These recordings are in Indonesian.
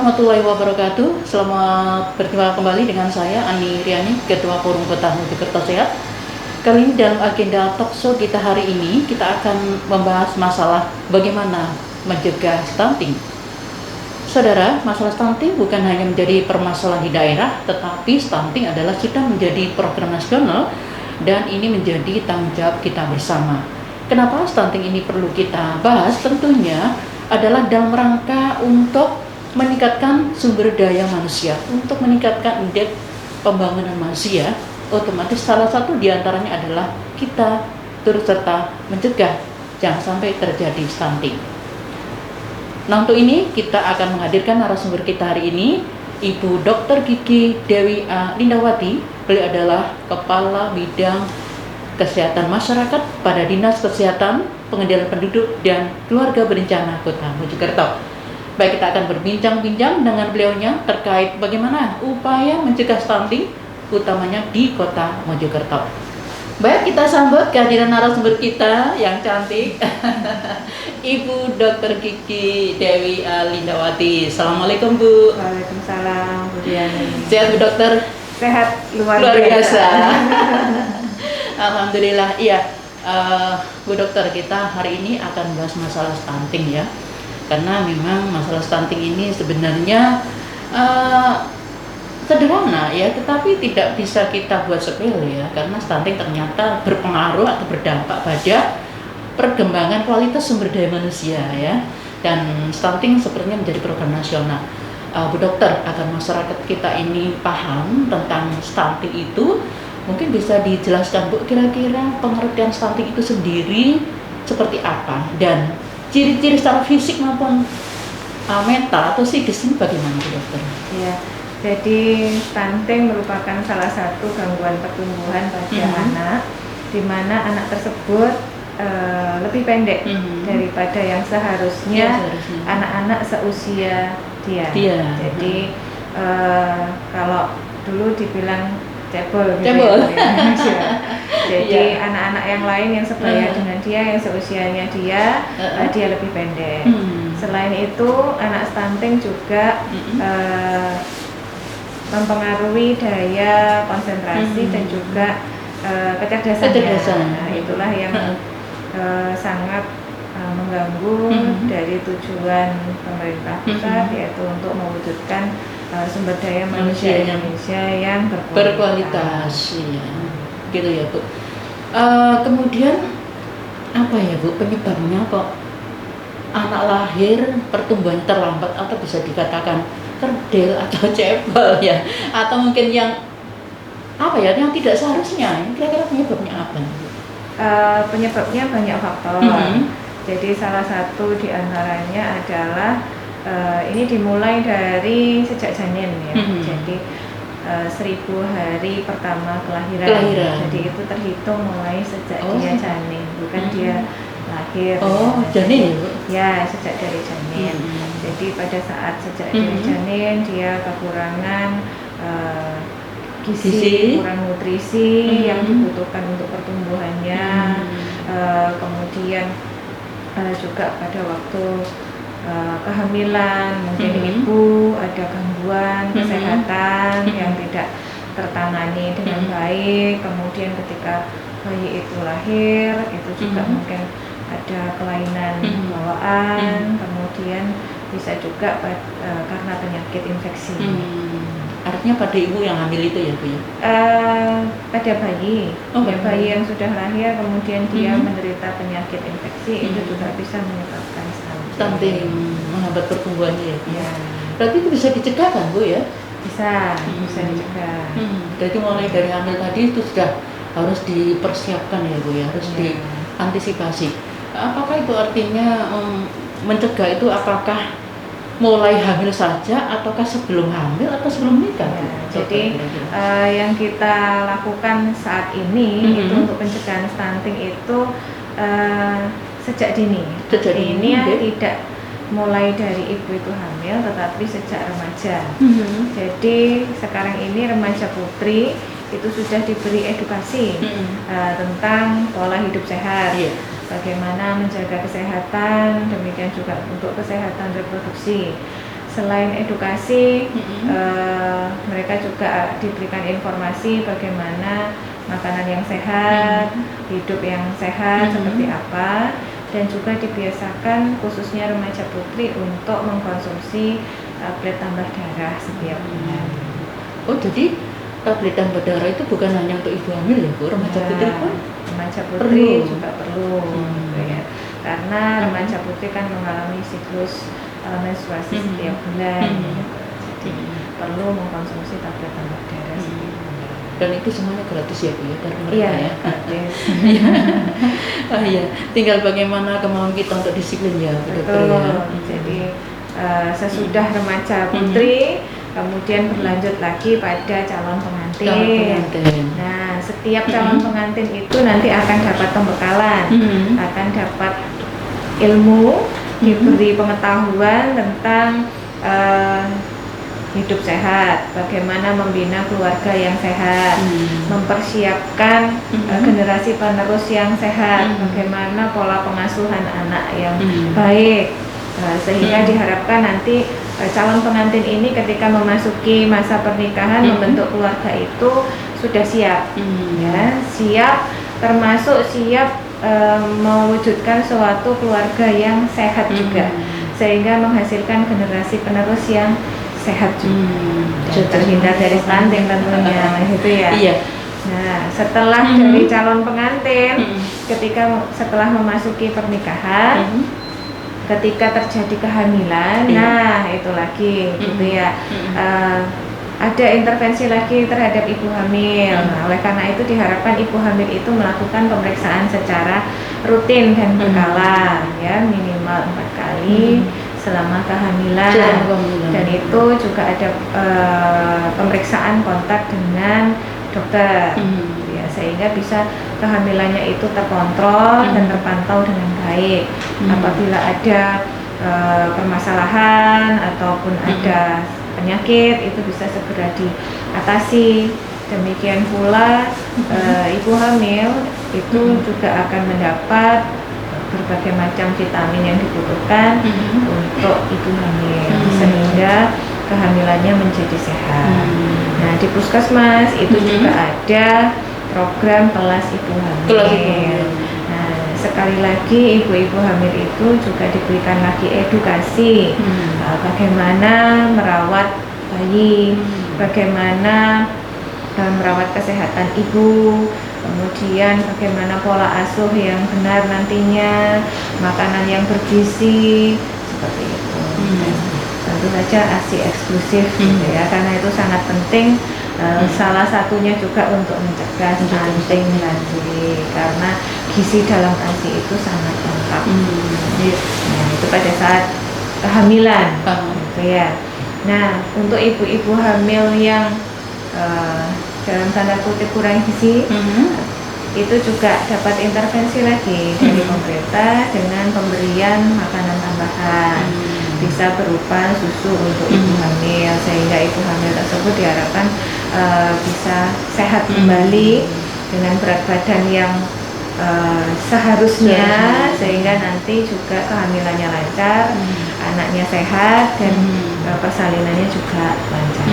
warahmatullahi wabarakatuh. Selamat berjumpa kembali dengan saya Ani Riani, Ketua Forum Kota Mojokerto Sehat. Kali ini dalam agenda talkshow kita hari ini, kita akan membahas masalah bagaimana mencegah stunting. Saudara, masalah stunting bukan hanya menjadi permasalahan di daerah, tetapi stunting adalah sudah menjadi program nasional dan ini menjadi tanggung jawab kita bersama. Kenapa stunting ini perlu kita bahas? Tentunya adalah dalam rangka untuk meningkatkan sumber daya manusia, untuk meningkatkan indeks pembangunan manusia. Otomatis salah satu diantaranya adalah kita turut serta mencegah jangan sampai terjadi stunting. Nah, untuk ini kita akan menghadirkan narasumber kita hari ini, Ibu Dr. Gigi Dewi A. Lindawati. Beliau adalah Kepala Bidang Kesehatan Masyarakat pada Dinas Kesehatan, Pengendalian Penduduk dan Keluarga Berencana Kota Mojokerto. Baik, kita akan berbincang-bincang dengan beliaunya terkait bagaimana upaya mencegah stunting, utamanya di Kota Mojokerto. Baik, kita sambut kehadiran narasumber kita yang cantik, Ibu Dr. Gigi Dewi Lindawati. Assalamualaikum, Bu. Waalaikumsalam, Bu Diani. Sehat, Bu Dokter? Sehat luar biasa. Alhamdulillah. Iya, Bu Dokter, kita hari ini akan bahas masalah stunting ya. Karena memang masalah stunting ini sebenarnya sederhana ya, tetapi tidak bisa kita buat sepele ya, karena stunting ternyata berpengaruh atau berdampak pada perkembangan kualitas sumber daya manusia ya. Dan stunting sepertinya menjadi program nasional. Bu Dokter, agar masyarakat kita ini paham tentang stunting itu, mungkin bisa dijelaskan, Bu, kira-kira pengertian stunting itu sendiri seperti apa dan ciri-ciri secara fisik maupun mental atau psikis ini bagaimana, Bu Dokter? Ya, jadi stunting merupakan salah satu gangguan pertumbuhan pada anak, di mana anak tersebut lebih pendek daripada yang seharusnya anak-anak seusia dia. Jadi kalau dulu dibilang cebol gitu ya. Jadi anak-anak yang lain yang sebaya dengan dia, yang seusianya dia, dia lebih pendek. Selain itu, anak stunting juga mempengaruhi daya konsentrasi dan juga kecerdasan. Nah, itulah yang sangat mengganggu dari tujuan pemerintah pusat, yaitu untuk mewujudkan sumber daya manusia Indonesia yang berkualitas. Iya, gitu ya, Bu. Kemudian apa ya, Bu, penyebabnya kok anak lahir pertumbuhan terlambat atau bisa dikatakan kerdil atau cebol ya, atau mungkin yang apa ya, yang tidak seharusnya? Kira-kira penyebabnya apa, Bu? Penyebabnya banyak faktor. Jadi salah satu diantaranya adalah ini dimulai dari sejak janin ya. Jadi 1000 hari pertama kelahiran. Jadi itu terhitung mulai sejak dia janin, bukan dia lahir. Janin ya, sejak dari janin. Jadi pada saat sejak dari janin dia kekurangan gizi, kurang nutrisi yang dibutuhkan untuk pertumbuhannya. Kemudian juga pada waktu kehamilan mungkin ibu ada gangguan kesehatan yang tidak tertangani dengan baik. Kemudian ketika bayi itu lahir itu juga mungkin ada kelainan bawaan. Kemudian bisa juga karena penyakit infeksi. Artinya pada ibu yang hamil itu ya, Bu ya? Pada bayi, bayi yang sudah lahir kemudian dia menderita penyakit infeksi, itu juga bisa menyebabkan stunting, menghambat pertumbuhannya ya, Bu ya. Berarti itu bisa dicegah kan, Bu ya? Bisa dicegah. Jadi mulai dari hamil tadi itu sudah harus dipersiapkan ya, Bu ya, harus diantisipasi. Apakah itu artinya mencegah itu apakah mulai hamil saja ataukah sebelum hamil atau sebelum nikah? Jadi yang kita lakukan saat ini itu untuk pencegahan stunting itu sejak dini. Ini tidak mulai dari ibu itu hamil, tetapi sejak remaja. Jadi sekarang ini remaja putri itu sudah diberi edukasi tentang pola hidup sehat. bagaimana menjaga kesehatan, demikian juga untuk kesehatan reproduksi. selain edukasi, mereka juga diberikan informasi bagaimana makanan yang sehat, hidup yang sehat seperti apa, dan juga dibiasakan khususnya remaja putri untuk mengkonsumsi tablet tambah darah setiap bulan. Oh, jadi tablet tambah darah itu bukan hanya untuk ibu hamil ya, Bu? Remaja putri pun? Remaja putri juga perlu, gitu ya. Karena remaja putri kan mengalami siklus menstruasi setiap bulan, jadi perlu mengkonsumsi tablet tambah darah. Dan itu semuanya gratis ya, Bu, ya, dari mereka ya? Gratis. Iya, tinggal bagaimana kemauan kita untuk disiplin ya, Bu Dokter ya. Jadi sesudah remaja putri, kemudian berlanjut lagi pada calon pengantin. Nah, setiap calon pengantin itu nanti akan dapat pembekalan, akan dapat ilmu, diberi pengetahuan tentang hidup sehat, bagaimana membina keluarga yang sehat, mempersiapkan generasi penerus yang sehat, bagaimana pola pengasuhan anak yang baik, sehingga diharapkan nanti calon pengantin ini ketika memasuki masa pernikahan membentuk keluarga itu sudah siap, ya, siap, termasuk siap mewujudkan suatu keluarga yang sehat juga, sehingga menghasilkan generasi penerus yang sehat juga, terhindar dari stunting tentunya, gitu ya. Iya. Nah, setelah dari calon pengantin, setelah memasuki pernikahan, ketika terjadi kehamilan, nah itu lagi, gitu ya. Ada intervensi lagi terhadap ibu hamil. Nah, oleh karena itu diharapkan ibu hamil itu melakukan pemeriksaan secara rutin dan berkala, ya, minimal 4 kali selama kehamilan. Dan itu juga ada pemeriksaan kontak dengan dokter, ya, sehingga bisa kehamilannya itu terkontrol dan terpantau dengan baik. Apabila ada permasalahan ataupun ada penyakit, itu bisa segera diatasi. Demikian pula ibu hamil itu juga akan mendapat berbagai macam vitamin yang dibutuhkan untuk ibu hamil, sehingga kehamilannya menjadi sehat. Nah, di puskesmas itu juga ada program kelas ibu hamil. Nah, sekali lagi ibu-ibu hamil itu juga diberikan lagi edukasi bagaimana merawat bayi, bagaimana merawat kesehatan ibu, kemudian bagaimana pola asuh yang benar nantinya, makanan yang bergizi, seperti itu. Tentu saja ASI eksklusif, gitu ya, karena itu sangat penting. Salah satunya juga untuk mencegah stunting nanti, karena gizi dalam ASI itu sangat lengkap. Nah, itu pada saat kehamilan, gitu ya. Nah, untuk ibu-ibu hamil yang dalam tanda kutip kurang gizi, itu juga dapat intervensi lagi dari pemerintah dengan pemberian makanan tambahan, bisa berupa susu untuk ibu hamil, sehingga ibu hamil tersebut diharapkan bisa sehat kembali dengan berat badan yang seharusnya, sehingga nanti juga kehamilannya lancar, anaknya sehat, dan persalinannya juga lancar.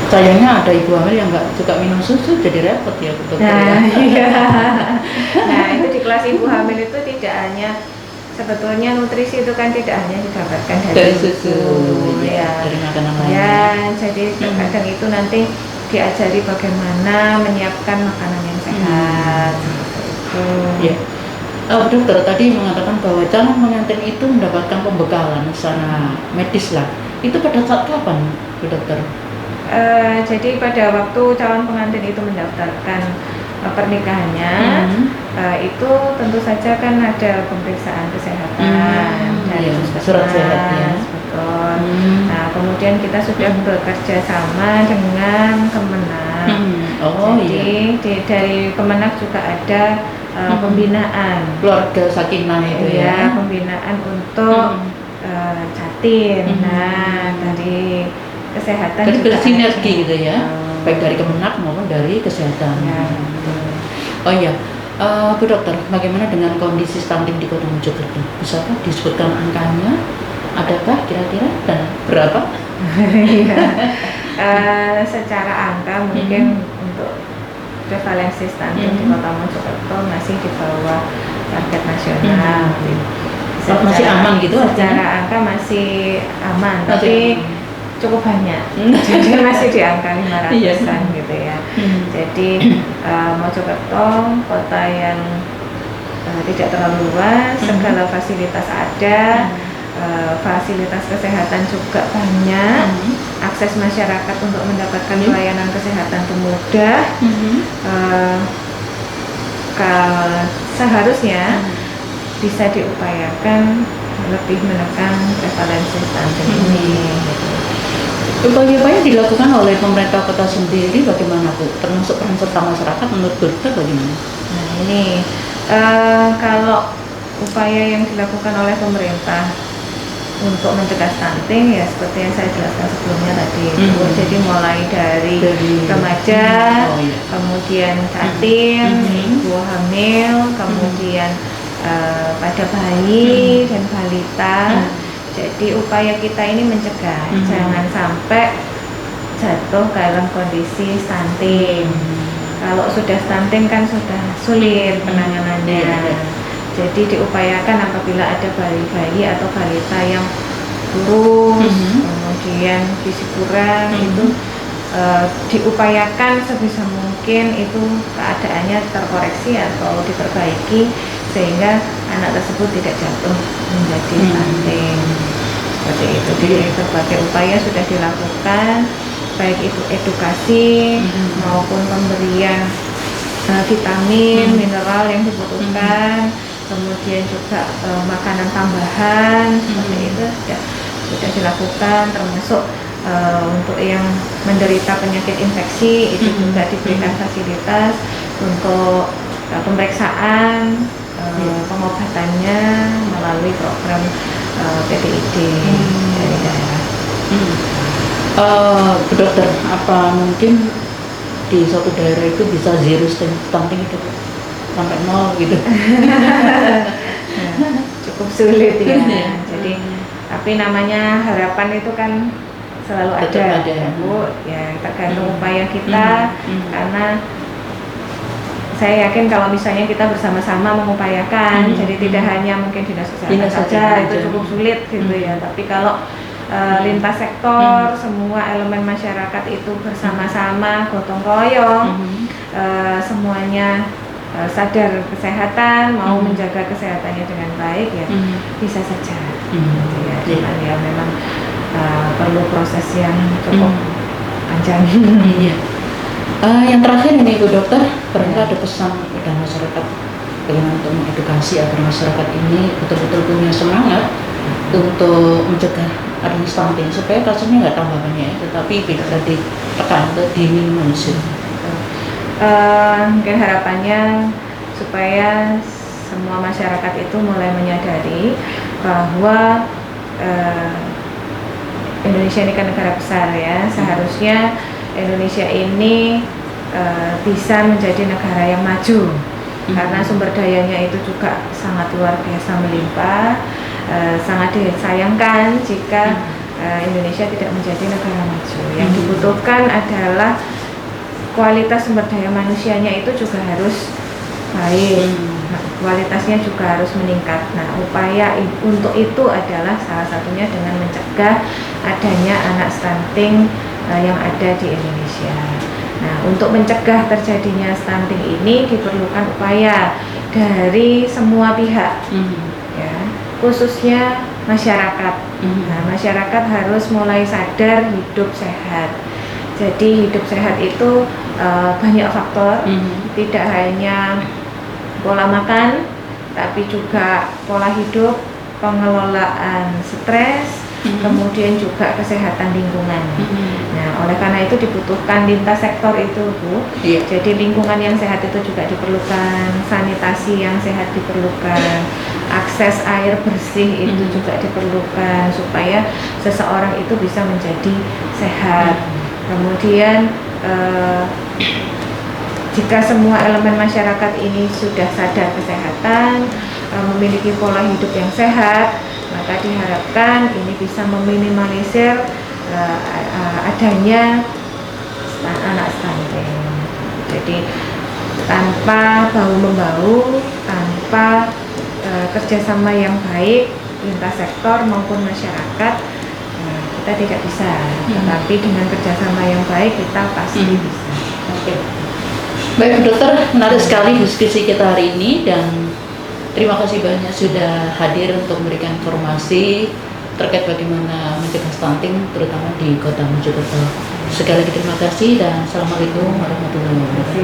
Sayangnya ada ibu hamil yang nggak suka minum susu, jadi repot ya, Dokter. Nah, iya. Nah, itu di kelas ibu hamil itu tidak hanya, sebetulnya nutrisi itu kan tidak hanya didapatkan dari susu, ya, dari makanan lain. Ya, jadi kadang itu nanti diajari bagaimana menyiapkan makanan yang sehat, seperti itu. Ya. Dokter tadi mengatakan bahwa calon pengantin itu mendapatkan pembekalan secara medis lah. Itu pada saat kapan, Bu Dokter? Jadi pada waktu calon pengantin itu mendaftarkan pernikahannya, itu tentu saja kan ada pemeriksaan kesehatan dari surat sehat, ya. Betul. Nah, kemudian kita sudah bekerja sama dengan Kemenak. Jadi dari Kemenak juga ada pembinaan keluarga sakinah itu, ya, pembinaan untuk Jatim. Nah, dari kesehatan jadi juga bersinergi gitu ya, baik dari Kemenak maupun dari kesehatan. Oh iya, Bu Dokter, bagaimana dengan kondisi stunting di Kota Mojokerto? Bisakah disebutkan angkanya Adakah kira-kira dan berapa? Iya. Secara angka mungkin untuk prevalensi stunting di Kota Mojokerto masih di bawah target nasional. Masih aman gitu secara angka masih aman, tapi cukup banyak. Jadi masih di angka 500-an gitu ya. Jadi Mojokerto kota yang tidak terlalu luas, segala fasilitas ada, fasilitas kesehatan juga banyak, akses masyarakat untuk mendapatkan pelayanan kesehatan itu mudah. Seharusnya bisa diupayakan lebih menekan prevalensi stunting ini. Upaya-upaya dilakukan oleh pemerintah kota sendiri bagaimana Bu? Termasuk peran serta masyarakat menurut Bu bagaimana? Nah ini kalau upaya yang dilakukan oleh pemerintah untuk mencegah stunting ya seperti yang saya jelaskan sebelumnya tadi, jadi mulai dari remaja, kemudian janin, ibu hamil, kemudian pada bayi dan balita. Jadi upaya kita ini mencegah jangan sampai jatuh ke dalam kondisi stunting. Kalau sudah stunting kan sudah sulit penanganannya. Jadi diupayakan apabila ada bayi-bayi atau balita yang kurus, kemudian gizi kurang, itu diupayakan sebisa mungkin itu keadaannya terkoreksi atau diperbaiki sehingga anak tersebut tidak jatuh menjadi stunting. Seperti itu. Jadi berbagai upaya sudah dilakukan, baik itu edukasi maupun pemberian vitamin, mineral yang dibutuhkan, kemudian juga makanan tambahan seperti itu sudah dilakukan, termasuk untuk yang menderita penyakit infeksi itu juga diberikan fasilitas untuk pemeriksaan, pengobatannya melalui program PPID dari daerah. Bu Dokter, apa mungkin di suatu daerah itu bisa zero stunting itu sampai 0 gitu? Cukup sulit ya. Jadi tapi namanya harapan itu kan selalu ada, Bu. Ya tergantung upaya kita, karena saya yakin kalau misalnya kita bersama-sama mengupayakan, jadi tidak hanya mungkin dinas kesehatan saja itu cukup sulit gitu ya. Tapi kalau lintas sektor, semua elemen masyarakat itu bersama-sama gotong royong, semuanya sadar kesehatan, mau menjaga kesehatannya dengan baik ya bisa saja. Ya memang perlu proses yang cukup panjang. Yang terakhir ini Bu Dokter, barangkali ada pesan kepada masyarakat bagaimana untuk mengedukasi agar masyarakat ini betul-betul punya semangat untuk mencegah adanya stunting supaya kasusnya nggak tambah banyak, tetapi bisa ditekan atau diminimalisir. Mungkin harapannya supaya semua masyarakat itu mulai menyadari bahwa Indonesia ini kan negara besar ya, seharusnya Indonesia ini bisa menjadi negara yang maju karena sumber dayanya itu juga sangat luar biasa melimpah. Sangat disayangkan jika Indonesia tidak menjadi negara maju. Yang dibutuhkan adalah kualitas sumber daya manusianya itu juga harus baik, kualitasnya juga harus meningkat. Nah, upaya untuk itu adalah salah satunya dengan mencegah adanya anak stunting yang ada di Indonesia. Nah, untuk mencegah terjadinya stunting ini diperlukan upaya dari semua pihak, ya, khususnya masyarakat. Nah, masyarakat harus mulai sadar hidup sehat. Jadi hidup sehat itu banyak faktor, tidak hanya pola makan, tapi juga pola hidup, pengelolaan stres, kemudian juga kesehatan lingkungan. Nah, oleh karena itu dibutuhkan lintas sektor itu, Bu. Jadi lingkungan yang sehat itu juga diperlukan, sanitasi yang sehat diperlukan, akses air bersih itu juga diperlukan supaya seseorang itu bisa menjadi sehat. Kemudian jika semua elemen masyarakat ini sudah sadar kesehatan, memiliki pola hidup yang sehat, maka maka diharapkan ini bisa meminimalisir adanya anak stunting. Jadi tanpa bahu-membahu, tanpa kerjasama yang baik lintas sektor maupun masyarakat, kita tidak bisa. Tetapi dengan kerjasama yang baik kita pasti bisa. Oke. Baik dokter, menarik sekali diskusi kita hari ini dan terima kasih banyak sudah hadir untuk memberikan informasi terkait bagaimana mencegah stunting terutama di Kota Mojokerto. Sekali lagi terima kasih dan assalamualaikum warahmatullahi wabarakatuh.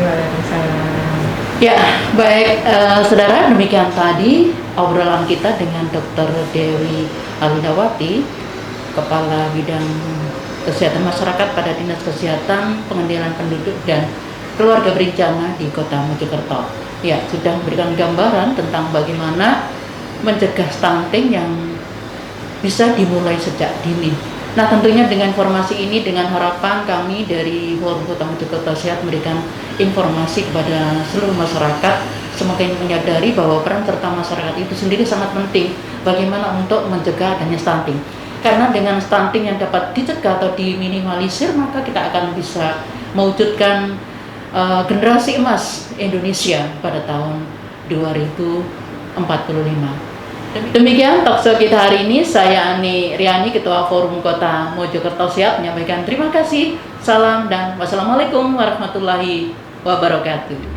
Waalaikumsalam. Ya, baik saudara, demikian tadi obrolan kita dengan Dr. Dewi Alindawati, Kepala Bidang Kesehatan Masyarakat pada Dinas Kesehatan, Pengendalian Penduduk dan Keluarga Berencana di Kota Mojokerto. Ya, sudah memberikan gambaran tentang bagaimana mencegah stunting yang bisa dimulai sejak dini. Nah, tentunya dengan informasi ini, dengan harapan kami dari Forum Kota Mojokerto Sehat memberikan informasi kepada seluruh masyarakat, semakin menyadari bahwa peran serta masyarakat itu sendiri sangat penting bagaimana untuk mencegah adanya stunting. Karena dengan stunting yang dapat dicegah atau diminimalisir, maka kita akan bisa mewujudkan generasi emas Indonesia pada tahun 2045. Demikian talkshow kita hari ini. Saya Ani Riani, Ketua Forum Kota Mojokerto Sehat, menyampaikan terima kasih, salam dan wassalamualaikum warahmatullahi wabarakatuh.